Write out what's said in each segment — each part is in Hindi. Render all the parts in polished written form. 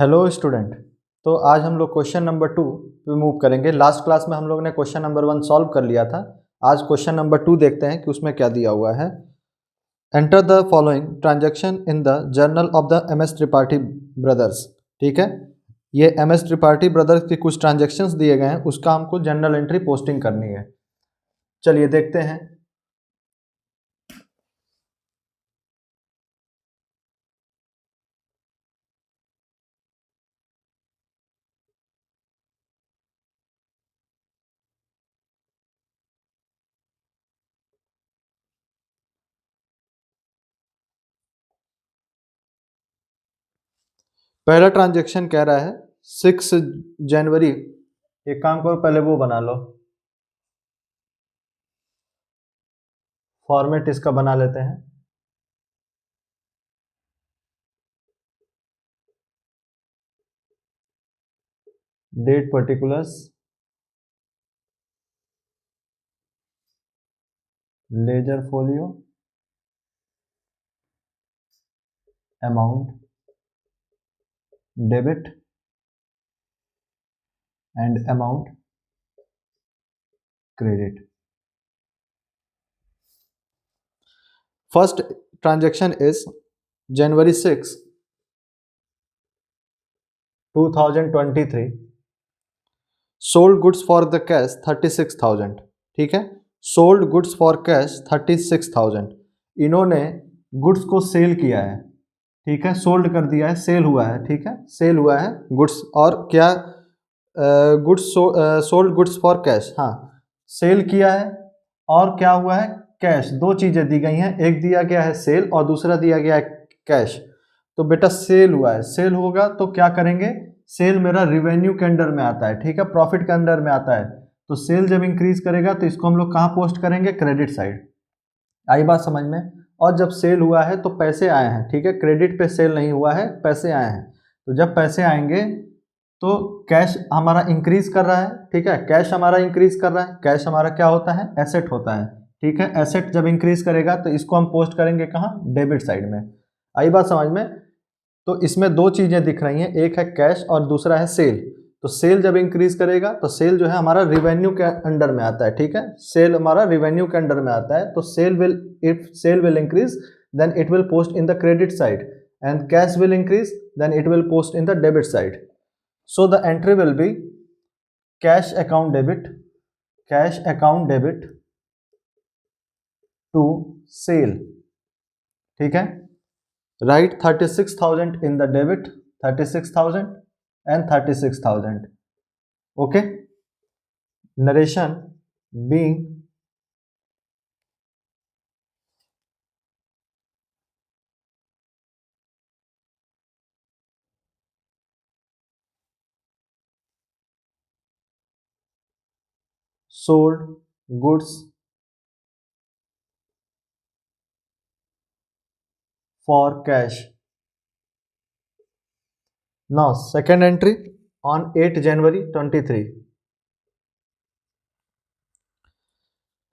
Hello student. तो आज हम लोग क्वेश्चन नंबर 2 पे मूव करेंगे। लास्ट क्लास में हम लोग ने क्वेश्चन नंबर 1 सॉल्व कर लिया था। आज क्वेश्चन नंबर 2 देखते हैं कि उसमें क्या दिया हुआ है। Enter the following transaction in the journal of the MS Tripathi brothers. ठीक है, ये MS त्रिपाठी ब्रदर्स के कुछ ट्रांजेक्शन्स दिए गए हैं, उसका हमको जर्नल एंट्री पोस्टिंग करनी है। चलिए देखते हैं। पहला ट्रांजेक्शन कह रहा है 6 जनवरी। एक काम करो, पहले वो बना लो, फॉर्मेट इसका बना लेते हैं। Date particulars, ledger folio, amount debit and amount credit. First transaction is January 6, 2023 sold goods for the cash 36,000। ठीक है, सोल्ड गुड्स फॉर कैश 36,000। इन्होंने गुड्स को सेल किया है। ठीक है, सोल्ड कर दिया है, सेल हुआ है। ठीक है, सेल हुआ है गुड्स। और क्या goods sold goods for cash, हाँ सेल किया है। और क्या हुआ है, कैश। दो चीज़ें दी गई हैं, एक दिया गया है सेल और दूसरा दिया गया है कैश। तो बेटा सेल हुआ है, सेल होगा तो क्या करेंगे, सेल मेरा रिवेन्यू के अंडर में आता है। ठीक है, प्रॉफिट के अंडर में आता है। तो सेल जब इंक्रीज करेगा तो इसको हम लोग कहाँ पोस्ट करेंगे, क्रेडिट साइड। आई बात समझ में। और जब सेल हुआ है तो पैसे आए हैं। ठीक है, क्रेडिट पे सेल नहीं हुआ है, पैसे आए हैं। तो जब पैसे आएंगे तो कैश हमारा इंक्रीज कर रहा है। ठीक है, कैश हमारा इंक्रीज कर रहा है। कैश हमारा क्या होता है, एसेट होता है। ठीक है, एसेट जब इंक्रीज करेगा तो इसको हम पोस्ट करेंगे कहाँ, डेबिट साइड में। आई बात समझ में। तो इसमें दो चीज़ें दिख रही हैं, एक है कैश और दूसरा है सेल। तो सेल जब इंक्रीज करेगा तो सेल जो है हमारा रिवेन्यू के अंडर में आता है। ठीक है, सेल हमारा रिवेन्यू के अंडर में आता है। तो sale will, if sale will increase then it will post in the credit side, and cash will increase then it will post in the debit side. So the entry will be cash account debit to sale. ठीक है, write 36,000 in the debit, 36,000 and 36,000. Okay, narration being sold goods for cash. Now second entry on 8 January 23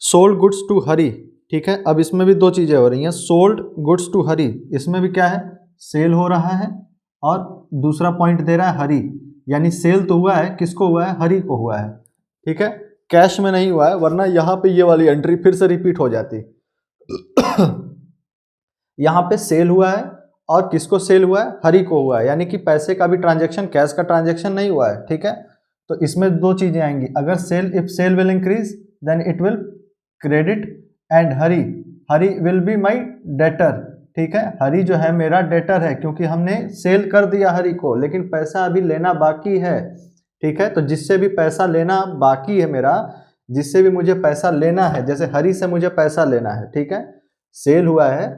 sold goods to Hari. ठीक है, अब इसमें भी दो चीज़ें हो रही हैं, सोल्ड गुड्स टू हरी, इसमें भी क्या है, सेल हो रहा है। और दूसरा पॉइंट दे रहा है हरी, यानी सेल तो हुआ है, किसको हुआ है, हरी को हुआ है। ठीक है, कैश में नहीं हुआ है, वरना यहाँ पे ये वाली एंट्री फिर से रिपीट हो जाती। यहाँ पे सेल हुआ है और किसको सेल हुआ है, हरी को हुआ है, यानी कि पैसे का भी ट्रांजेक्शन, कैश का ट्रांजेक्शन नहीं हुआ है। ठीक है, तो इसमें दो चीज़ें आएंगी, अगर sale, if sale will increase then it will credit and Hari will be my debtor. ठीक है, हरी जो है मेरा डेटर है, क्योंकि हमने सेल कर दिया हरी को, लेकिन पैसा अभी लेना बाकी है। ठीक है, तो जिससे भी पैसा लेना बाकी है मेरा, जिससे भी मुझे पैसा लेना है, जैसे हरी से मुझे पैसा लेना है। ठीक है, सेल हुआ है,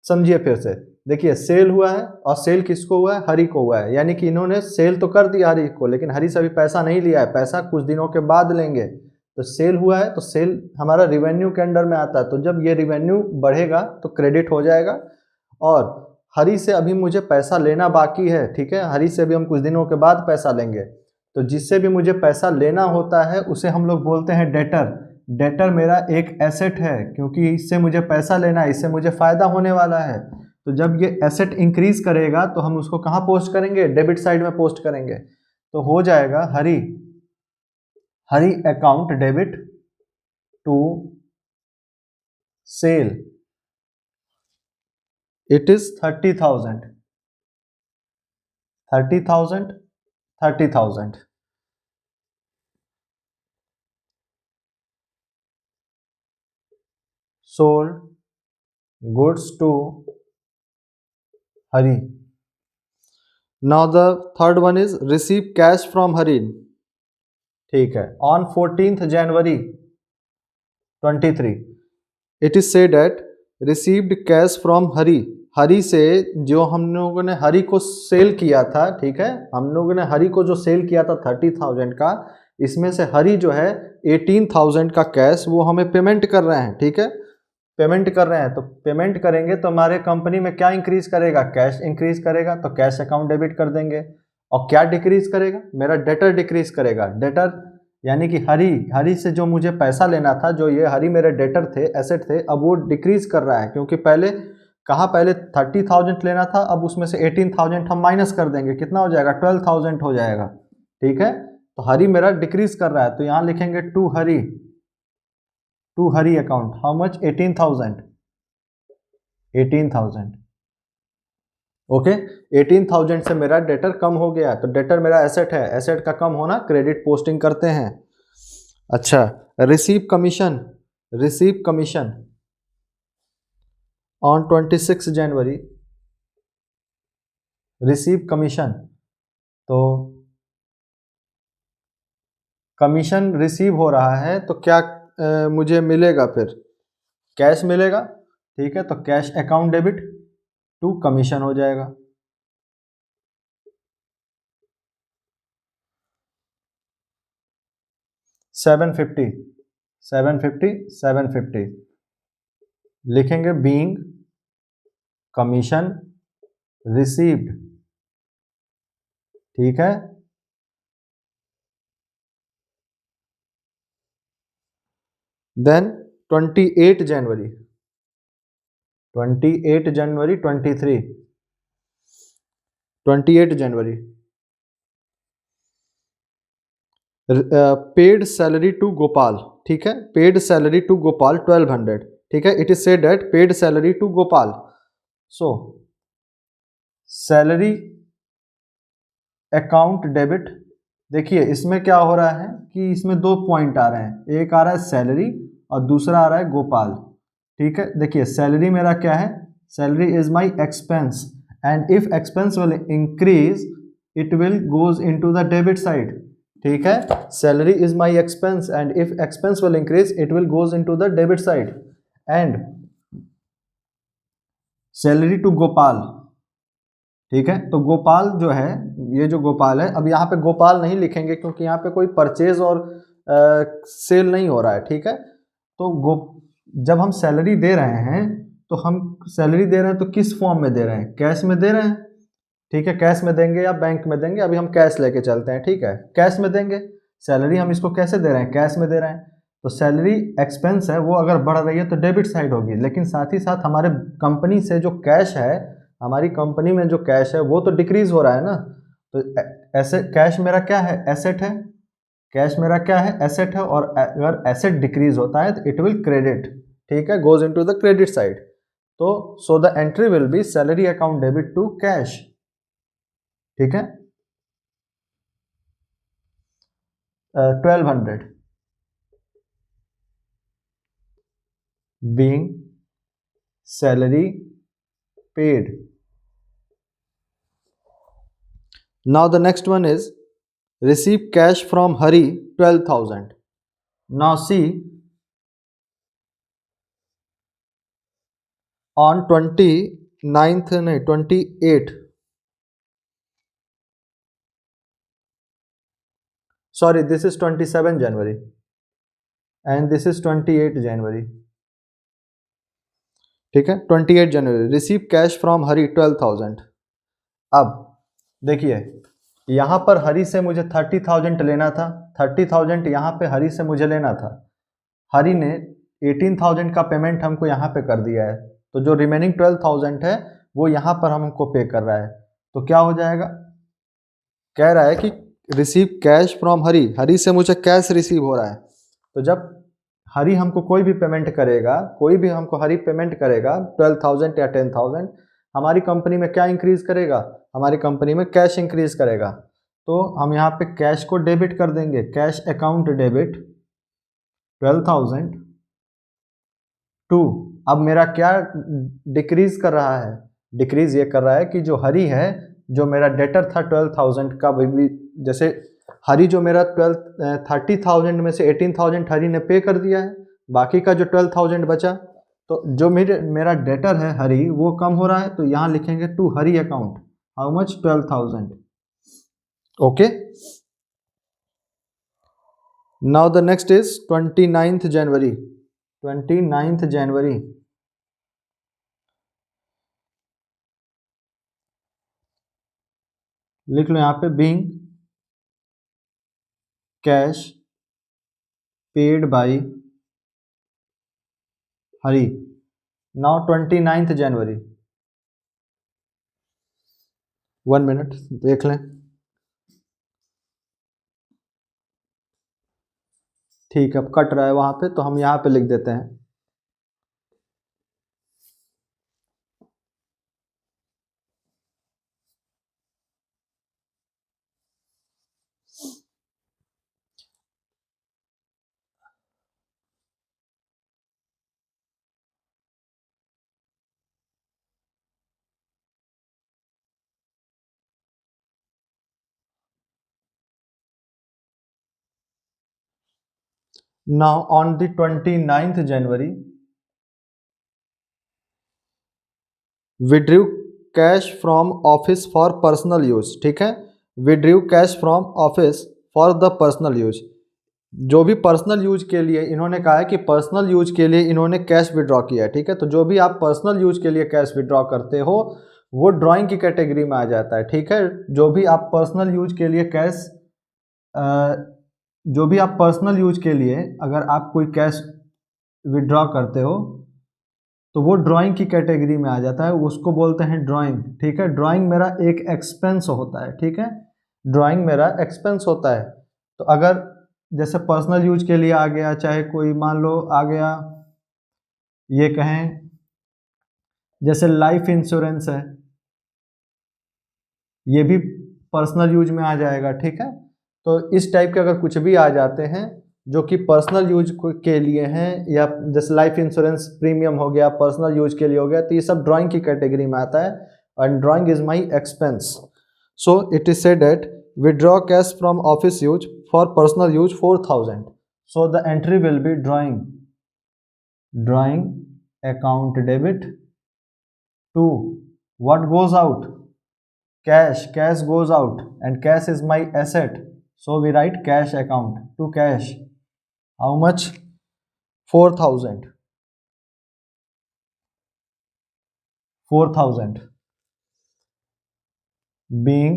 समझिए फिर से देखिए, सेल हुआ है और सेल किसको हुआ है, हरी को हुआ है, यानी कि इन्होंने सेल तो कर दिया हरी को, लेकिन हरी से अभी पैसा नहीं लिया है, पैसा कुछ दिनों के बाद लेंगे। तो सेल हुआ है, तो सेल हमारा रिवेन्यू के अंडर में आता है। तो जब ये रिवेन्यू बढ़ेगा तो क्रेडिट हो जाएगा। और हरी से अभी मुझे पैसा लेना बाकी है। ठीक है, हरी से भी हम कुछ दिनों के बाद पैसा लेंगे। तो जिससे भी मुझे पैसा लेना होता है उसे हम लोग बोलते हैं डेटर। डेटर मेरा एक एसेट है, क्योंकि इससे मुझे पैसा लेना है, इससे मुझे फ़ायदा होने वाला है। तो जब ये एसेट इंक्रीज करेगा तो हम उसको कहाँ पोस्ट करेंगे, डेबिट साइड में पोस्ट करेंगे। तो हो जाएगा Hari account debit to sale, it is 30,000 30,000 sold goods to Hari. Now the third one is receive cash from Hari. ठीक है, on 14th January 23 it is said that received cash from Hari. हरी से जो हम लोगों ने हरी को सेल किया था, ठीक है, हम लोगों ने हरी को जो सेल किया था 30,000 का, इसमें से हरी जो है 18,000 का कैश वो हमें पेमेंट कर रहे हैं, ठीक है, पेमेंट कर रहे हैं। तो पेमेंट करेंगे तो हमारे कंपनी में क्या इंक्रीज करेगा, कैश इंक्रीज करेगा, तो कैश अकाउंट डेबिट कर देंगे। और क्या डिक्रीज करेगा, मेरा डेटर डिक्रीज करेगा। डेटर यानी कि हरी से जो मुझे पैसा लेना था, जो ये हरी मेरे डेटर थे, एसेट थे, अब वो डिक्रीज कर रहा है, क्योंकि पहले 30,000 लेना था, अब उसमें से 18,000 हम माइनस कर देंगे, कितना हो जाएगा, 12,000 हो जाएगा, ठीक है। तो हरी मेरा डिक्रीज कर रहा है, तो यहाँ लिखेंगे to Hari account, how much, 18,000 okay. 18,000 से मेरा डेटर कम हो गया, तो डेटर मेरा एसेट है, एसेट का कम होना क्रेडिट पोस्टिंग करते हैं। अच्छा, receive commission on 26 January, receive commission, तो कमीशन रिसीव हो रहा है तो क्या मुझे मिलेगा, फिर कैश मिलेगा, ठीक है। तो cash account debit to commission हो जाएगा। सेवन फिफ्टी लिखेंगे, बीइंग कमीशन रिसीव्ड, ठीक है। Then 28 January 23, 28 January paid salary to Gopal, ठीक है, पेड सैलरी टू गोपाल 1200, ठीक है। It is said that paid salary to Gopal, so salary account debit, देखिए इसमें क्या हो रहा है कि इसमें दो पॉइंट आ रहे हैं, एक आ रहा है सैलरी और दूसरा आ रहा है गोपाल, ठीक है। देखिए सैलरी मेरा क्या है, salary is my expense and if expense will increase it will goes into the debit side, ठीक है। Salary is my expense and if expense will increase it will goes into the debit side. And salary to Gopal, ठीक है। तो गोपाल जो है, ये जो गोपाल है, अब यहाँ पे गोपाल नहीं लिखेंगे क्योंकि यहाँ पे कोई परचेज और सेल नहीं हो रहा है, ठीक है। तो जब हम सैलरी दे रहे हैं तो हम सैलरी दे रहे हैं तो किस फॉर्म में दे रहे हैं, कैश में दे रहे हैं, ठीक है। कैश में देंगे या बैंक में देंगे, अभी हम कैश लेके चलते हैं, ठीक है। कैश में देंगे, सैलरी हम इसको कैसे दे रहे हैं, कैश में दे रहे हैं। तो सैलरी एक्सपेंस है वो अगर बढ़ रही है तो डेबिट साइड होगी, लेकिन साथ ही साथ हमारे कंपनी से जो कैश है, हमारी कंपनी में जो कैश है वो तो डिक्रीज हो रहा है ना। तो ऐसे कैश मेरा क्या है, एसेट है, कैश मेरा क्या है, एसेट है, और अगर एसेट डिक्रीज होता है तो इट विल क्रेडिट, ठीक है, goes into the credit side. तो so the entry will be salary account debit to cash, ठीक है। 1200 being salary paid. Now the next one is receive cash from Hari 12,000. Now see, on 28, sorry, this is 27 January and this is 28 January, ठीक है। 28 जनवरी रिसीव कैश फ्रॉम हरी 12,000। अब देखिए यहाँ पर हरी से मुझे 30,000 लेना था, 30,000 यहाँ पे हरी से मुझे लेना था, हरी ने 18,000 का पेमेंट हमको यहाँ पे कर दिया है, तो जो रिमेनिंग 12,000 है वो यहाँ पर हमको पे कर रहा है, तो क्या हो जाएगा, कह रहा है कि रिसीव कैश फ्रॉम हरी, हरी से मुझे कैश रिसीव हो रहा है। तो जब हरी हमको कोई भी पेमेंट करेगा, कोई भी हमको हरी पेमेंट करेगा 12,000 या 10,000, हमारी कंपनी में क्या इंक्रीज करेगा, हमारी कंपनी में कैश इंक्रीज करेगा। तो हम यहाँ पे कैश को डेबिट कर देंगे, कैश अकाउंट डेबिट 12,000 टू, अब मेरा क्या डिक्रीज कर रहा है, डिक्रीज ये कर रहा है कि जो हरी है, जो मेरा डेटर था 12,000 का, भी जैसे हरी जो मेरा 30,000 में से 18,000 हरी ने पे कर दिया है, बाकी का जो 12,000 बचा, तो जो मेरा डेटर है हरी वो कम हो रहा है, तो यहाँ लिखेंगे to Hari account how much 12,000। Okay, now the next is 29th January. 29th January, लिख लो यहाँ पे being cash paid by Hari. Now 29th January, 1 minute देख लें। ठीक है, अब कट रहा है वहां पे, तो हम यहाँ पे लिख देते हैं now on the 29th January withdrew cash from office for personal use। ठीक है, withdrew cash from office for the personal use, जो भी पर्सनल यूज के लिए इन्होंने कहा है कि पर्सनल यूज के लिए इन्होंने कैश विड्रॉ किया है। ठीक है, तो जो भी आप पर्सनल यूज के लिए कैश विड्रॉ करते हो वो ड्राइंग की कैटेगरी में आ जाता है। ठीक है, जो भी आप पर्सनल यूज के लिए कैश जो भी आप पर्सनल यूज के लिए अगर आप कोई कैश विड्रॉ करते हो तो वो ड्राइंग की कैटेगरी में आ जाता है, उसको बोलते हैं ड्राइंग। ठीक है, ड्राइंग मेरा एक एक्सपेंस होता है। ठीक है, ड्राइंग मेरा एक्सपेंस होता है। तो अगर जैसे पर्सनल यूज के लिए आ गया, चाहे कोई मान लो आ गया, ये कहें जैसे लाइफ इंश्योरेंस है, ये भी पर्सनल यूज में आ जाएगा। ठीक है, तो इस टाइप के अगर कुछ भी आ जाते हैं जो कि पर्सनल यूज के लिए हैं, या जैसे लाइफ इंश्योरेंस प्रीमियम हो गया, पर्सनल यूज के लिए हो गया, तो ये सब ड्राइंग की कैटेगरी में आता है, and drawing is my expense. So it is said that withdraw cash from office use for personal use 4,000। So the entry will be drawing account debit to what goes out, cash goes out, and cash is my asset, so we write cash account to cash how much 4,000 being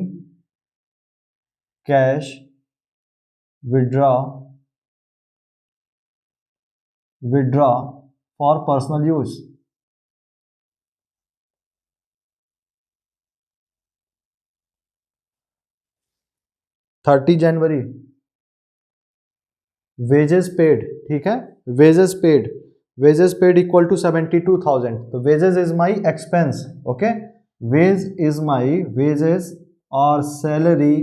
cash withdraw for personal use। 30 January wages paid. ठीक है, वेजेस पेड इक्वल टू 72,000, तो wages is my expense. Okay, wages और salary,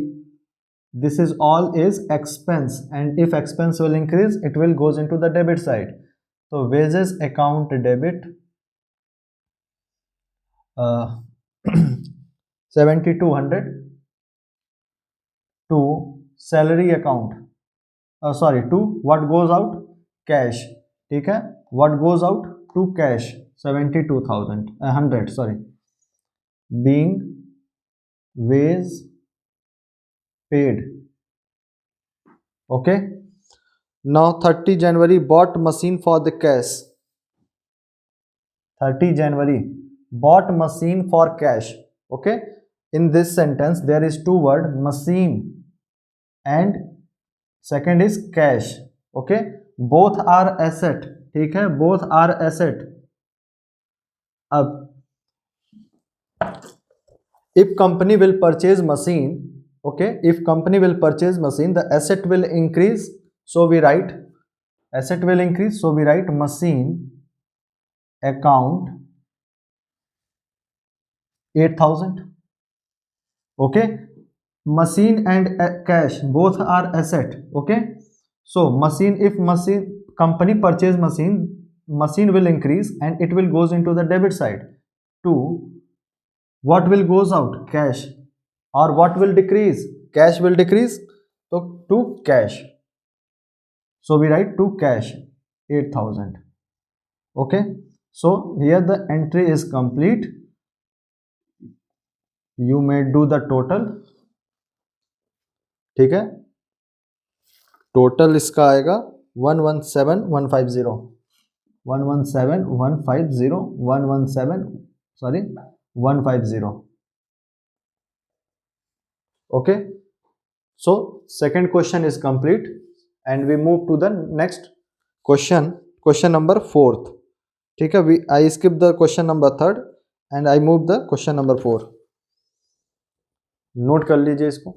this is all is expense, and if expense will increase it will goes into the debit side। so wages account debit 7,200 to salary account, sorry, to what goes out, cash। ठीक है, what goes out to cash 72,100, sorry, being wage paid। okay, now 30 January bought machine for the cash। 30 January bought machine for cash। okay, in this sentence there is two word machine and second is cash। okay, both are asset। ठीक है, both are asset। अब if company will purchase machine, okay, if company will purchase machine, the asset will increase, so we write asset will increase, so we write machine account 8,000. okay, machine and cash both are asset. okay, so machine, if machine company purchase machine, machine will increase and it will goes into the debit side. To what will goes out? Cash. Or what will decrease? Cash will decrease, so to cash, so we write to cash 8,000. okay, so here the entry is complete. You may do the total. ठीक है, टोटल इसका आएगा 117,150, 117,150, 117, sorry 150. okay, so second question is complete and we move to the next question, question number 4th. ठीक है, I skip the question number 3rd and I move the question number 4. Note कर लीजिए इसको.